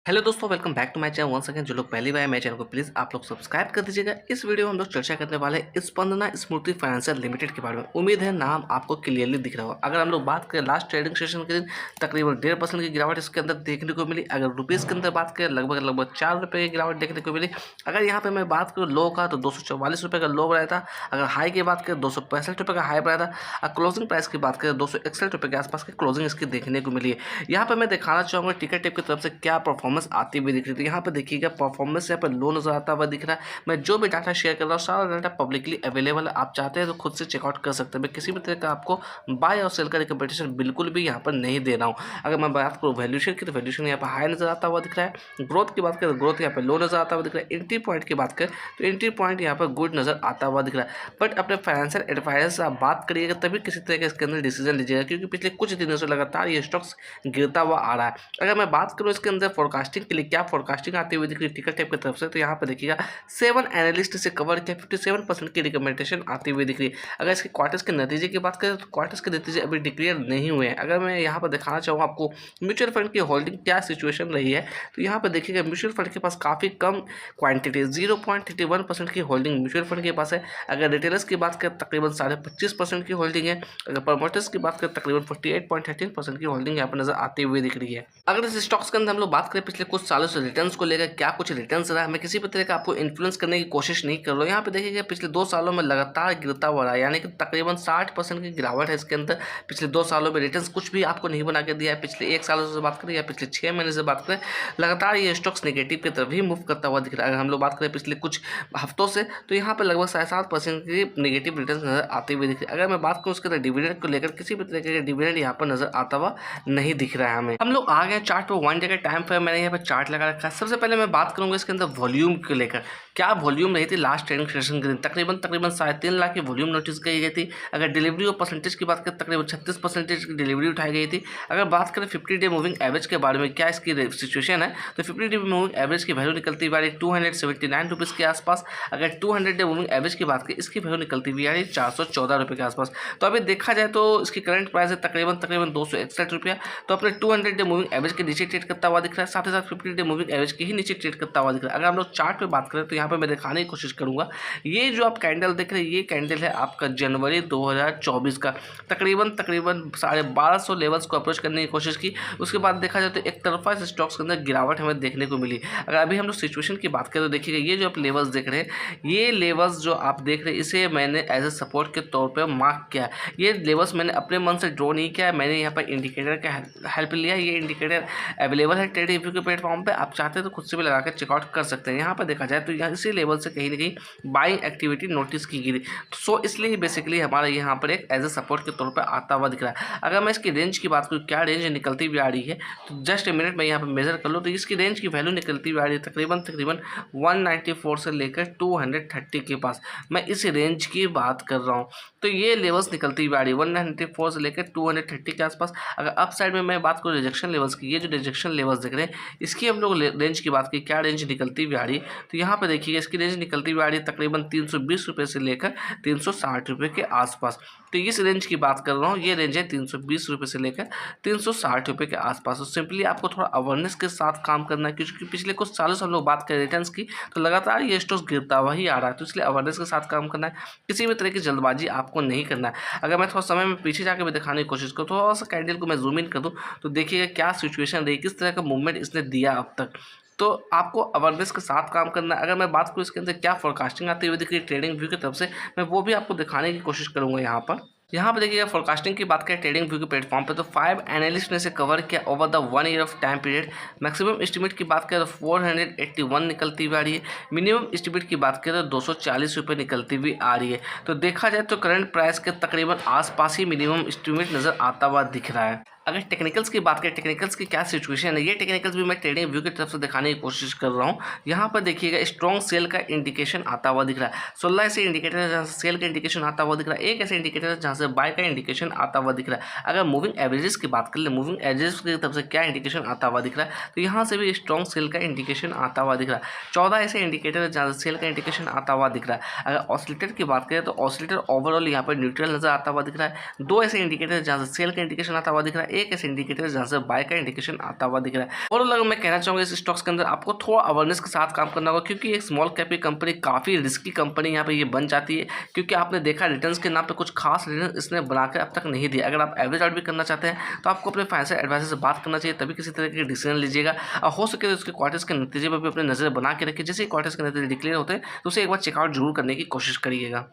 Hello दोस्तों, welcome back to my channel once again. जो लोग पहली बार मेरे चैनल को प्लीज़ आप लोग सब्सक्राइब कर दीजिएगा। इस वीडियो में हम लोग चर्चा करने वाले हैं स्पंदना स्मृति फाइनेंशियल लिमिटेड के बारे में। उम्मीद है नाम आपको क्लियरली दिख रहा हो। अगर हम लोग बात करें लास्ट ट्रेडिंग सेशन के दिन तकरीबन 1.5% की गिरावट इसके अंदर देखने को मिली। अगर रुपीज़ के अंदर बात करें लगभग 4 रुपये की गिरावट देखने को मिली। अगर यहाँ पर मैं बात करूँ लो का तो 244 रुपये का लो बनाया था। अगर हाई की बात करें 265 रुपये का हाई बनाया था। और क्लोजिंग प्राइस की बात करें 261 रुपये के आसपास की क्लोजिंग इसकी देखने को मिली है। यहाँ पर मैं दिखाना चाहूँगा टिकट टिप की तरफ से क्या परफॉर्मेंस आती हुई दिख रही है। तो यहाँ पर देखिएगा परफॉर्मेंस यहाँ पर लो नजर आता हुआ दिख रहा है। मैं जो भी डाटा शेयर कर रहा हूँ सारा डाटा पब्लिकली अवेलेबल है। आप चाहते हैं तो खुद से चेकआउट कर सकते हैं। मैं किसी भी तरह का आपको बाय और सेल का रिकमेंडेशन बिल्कुल भी यहाँ पर नहीं दे रहा हूँ। अगर मैं बात करूँ वैल्यूशन की तो वैल्यूशन यहाँ पर हाई नजर आता हुआ दिख रहा है। ग्रोथ की बात करें तो ग्रोथ यहाँ पर लो नजर आता हुआ दिख रहा है। एंट्री पॉइंट की बात करें तो एंट्री पॉइंट यहाँ पर गुड नजर आता हुआ दिख रहा है। बट अपने फाइनेंशियल एडवाइजर से आप बात करिएगा तभी किसी तरह का इसके अंदर डिसीजन लीजिएगा, क्योंकि पिछले कुछ दिनों से लगातार ये स्टॉक्स गिरता हुआ आ रहा है। अगर मैं बात करूँ इसके अंदर फोरकास्टिंग के लिए क्या फोरकास्टिंग आती हुई दिख रही है टिकट टाइप की तरफ से, तो यहाँ पर देखिएगा 7 एनालिस्ट से कवर किया 57% की रिकमेंडेशन आती हुई दिख रही है। अगर इसके क्वार्टर्स के नतीजे की बात करें तो क्वार्टर्स के नतीजे अभी डिक्लेयर नहीं हुए हैं। अगर मैं यहाँ पर दिखाना चाहूँ आपको म्यूचुअल फंड की होल्डिंग क्या सिचुएशन रही है, तो यहाँ पर देखिएगा म्यूचुअल फंड के पास काफ़ी कम क्वांटिटी 0.31% की होल्डिंग म्यूचुअल फंड के पास है। अगर रिटेलर्स की बात करें तकरीबन 25.5% की होल्डिंग है। अगर प्रमोटर्स की बात करें तकरीबन 48.13% की होल्डिंग यहाँ पर नजर आती हुई दिख रही है। अगर इस स्टॉक्स के अंदर हम लोग बात करें पिछले कुछ सालों से रिटर्न्स को लेकर क्या कुछ रिटर्न्स रहा है, मैं किसी भी तरह का आपको इन्फ्लुएंस करने की कोशिश नहीं कर रहा हूँ। यहाँ पे देखिएगा पिछले 2 सालों में लगातार गिरता हुआ रहा है, यानी कि तकरीबन 60% की गिरावट है इसके अंदर। पिछले 2 सालों में रिटर्न्स कुछ भी आपको नहीं बना के दिया है। पिछले 1 साल से बात करें या पिछले 6 महीने से बात करें, लगातार ये स्टॉक्स नेगेटिव की तरफ ही मूव करता हुआ दिख रहा है। अगर हम लोग बात करें पिछले कुछ हफ्तों से, तो यहाँ पर लगभग 7.5% की नेगेटिव रिटर्न नजर आते हुए दिख रही है। अगर मैं बात करूँ उसके अंदर डिविडेंड को लेकर किसी भी तरह का डिविडेंड यहाँ पर नजर आता हुआ नहीं दिख रहा है हमें। हम लोग आ गए चार्ट पर 1 डे का टाइम फ्रेम मैंने यहाँ पर चार्ट लगा रखा है। सबसे पहले मैं बात करूँगा इसके अंदर वॉल्यूम को लेकर क्या वॉल्यूम रही थी लास्ट ट्रेडिंग सेशन के दिन। तकरीबन 3.5 लाख की वॉल्यूम नोटिस की गई थी। अगर डिलीवरी और परसेंटेज की बात करें तकरीबन 36% की डिलीवरी उठाई गई थी। अगर बात करें 50 डे मूविंग एवरेज के बारे में क्या इसकी सिचुएशन है, तो 50 डे मूविंग एवरेज की वैल्यू निकलती हुई आ रही 279 रुपीज़ के आसपास। अगर 200 डे मूविंग एवरेज की बात करें इसकी वैल्यू निकलती हुई आ रही 414 रुपये के आसपास। तो अभी देखा जाए तो इसकी करंट प्राइस है तकरीबन 261 रुपया। तो अपने 200 डे मूविंग एवरेज के नीचे ट्रेड करता हुआ दिख रहा है, साथ ही साथ 50 डे मूविंग एवरेज के ही नीचे ट्रेड करता हुआ दिख रहा है। अगर हम लोग चार्ट पे बात करें तो यहाँ पे मैं दिखाने की कोशिश करूंगा, ये जो आप कैंडल देख रहे हैं ये कैंडल है आपका जनवरी 2024 का। तकरीबन 1250 लेवल्स को अप्रोच करने की कोशिश की। उसके बाद देखा जाए तो एक तरफा इस स्टॉक्स के अंदर गिरावट हमें देखने को मिली। अगर अभी हम लोग सिचुएशन की बात करें तो देखिएगा ये जो आप लेवल्स देख रहे हैं, ये लेवल्स जो आप देख रहे हैं इसे मैंने एज ए सपोर्ट के तौर पर मार्क किया। ये लेवल्स मैंने अपने मन से ड्रॉ नहीं किया, मैंने यहाँ पर इंडिकेटर का हेल्प लिया। ये इंडिकेटर अवेलेबल है ट्रेडिंग व्यू के प्लेटफॉर्म पे, आप चाहते हैं तो खुद से भी लगा कर चेकआउट कर सकते हैं। यहाँ पर देखा जाए तो यहाँ इसी लेवल से कहीं ना कहीं बाइंग एक्टिविटी नोटिस की गई। सो इसलिए ही बेसिकली हमारा यहाँ पर एक एज ए सपोर्ट के तौर पर आता हुआ दिख रहा है। अगर मैं इसकी रेंज की बात करूँ क्या रेंज निकलती हुई आ रही है, तो जस्ट ए मिनट में यहाँ पर मेजर कर लो तो इसकी रेंज की वैल्यू निकलती हुई आ रही है तकरीबन 194 से लेकर 230 के पास। मैं इस रेंज की बात कर रहा हूँ। तो ये लेवल्स निकलती हुई आ रही है 194 से लेकर 230 के आसपास। अगर अप साइड में मैं बात करूँ रिजेक्शन लेवल्स की, ये जो रिजेक्शन लेवल्स देख रहे हैं इसकी हम लोग रेंज की बात की क्या रेंज निकलती हुई आ रही है, तो यहाँ पर देखिएगा इसकी रेंज निकलती हुई आ रही है तकरीबन 320 रुपये से लेकर 360 रुपये के आसपास। तो इस रेंज की बात कर रहा हूँ, ये रेंज है 320 रुपये से लेकर 360 रुपये के आसपास। तो सिंपली आपको थोड़ा अवेयरनेस के साथ काम करना है, क्योंकि पिछले कुछ सालों से हम लोग बात करें रिटर्न्स की तो लगातार ये स्टॉक्स गिरता हुआ ही आ रहा है। तो इसलिए अवेयरनेस के साथ काम करना है, किसी भी तरह की जल्दबाजी आपको नहीं करना है। अगर मैं थोड़ा समय में पीछे जाकर भी दिखाने की कोशिश करूँ, थोड़ा सा कैंडल को मैं जूम इन कर दूँ तो देखिएगा क्या सिचुएशन रही, किस तरह का मूवमेंट इसने दिया अब तक। तो आपको अवेयरनेस के साथ काम करना है। अगर मैं बात करूँ इसके अंदर क्या फोरकास्टिंग आती हुई दिख रही है ट्रेडिंग व्यू की तरफ से, मैं वो भी आपको दिखाने की कोशिश करूँगा। यहाँ पर देखिएगा फोरकास्टिंग की बात करें ट्रेडिंग व्यू के प्लेटफॉर्म पे तो 5 एनालिस्ट ने इसे कवर किया over the 1 year of time period. Maximum estimate की बात करें तो 481 निकलती हुई आ रही है। मिनिमम एस्टिमेट की बात करें तो 240 रुपये निकलती हुई आ रही है। तो देखा जाए तो करंट प्राइस के तकरीबन आसपास ही मिनिमम एस्टिमेट नज़र आता हुआ दिख रहा है। अगर टेक्निकल्स की बात करें टेक्निकल्स की क्या सिचुएशन है, ये टेक्निकल्स भी मैं ट्रेडिंग व्यू की तरफ से दिखाने की कोशिश कर रहा हूँ। यहाँ पर देखिएगा स्ट्रॉन्ग सेल का इंडिकेशन आता हुआ दिख रहा है। 16 ऐसे इंडिकेटर है जहाँ से सेल का इंडिकेशन आता हुआ दिख रहा है, एक ऐसे इंडिकेटर है जहाँ से बाय का इंडिकेशन आता हुआ दिख रहा है। अगर मूविंग एवरेजेस की बात कर ले, मूविंग एवरेजेस की तरफ से क्या इंडिकेशन आता हुआ दिख रहा है, तो यहाँ से भी स्ट्रॉन्ग सेल का इंडिकेशन आता हुआ दिख रहा है। 14 ऐसे इंडिकेटर है जहाँ से सेल का इंडिकेशन आता हुआ दिख रहा है। अगर ऑसिलेटर की बात करें तो ऑसिलेटर ओवरऑल यहाँ पर न्यूट्रल नजर आता हुआ दिख रहा है। 2 ऐसे इंडिकेटर जहाँ से सेल का इंडिकेशन आता हुआ दिख रहा है, एक ऐसे इंडिकेटर जहाँ से बाय का इंडिकेशन आता हुआ दिख रहा है। और अगर मैं कहना चाहूँगा इस स्टॉक्स के अंदर आपको थोड़ा अवेयरनेस के साथ काम करना होगा, क्योंकि एक स्मॉल कैप की कंपनी काफ़ी रिस्की कंपनी यहाँ पे ये बन जाती है, क्योंकि आपने देखा रिटर्न्स के नाम पे कुछ खास रिटर्न इसने बनाकर अब तक नहीं दिया। अगर आप एवरेज आउट भी करना चाहते हैं तो आपको अपने फाइनेंशियल एडवाइजर से बात करना चाहिए, तभी किसी तरह के डिसीजन लीजिएगा। और हो सके तो उसके क्वार्टर्स के नतीजे पर भी अपनी नज़र बना के रखिए। जैसे क्वार्टर्स के नतीजे डिक्लेयर होते हैं तो उसे एक बार चेकआउट जरूर करने की कोशिश करिएगा।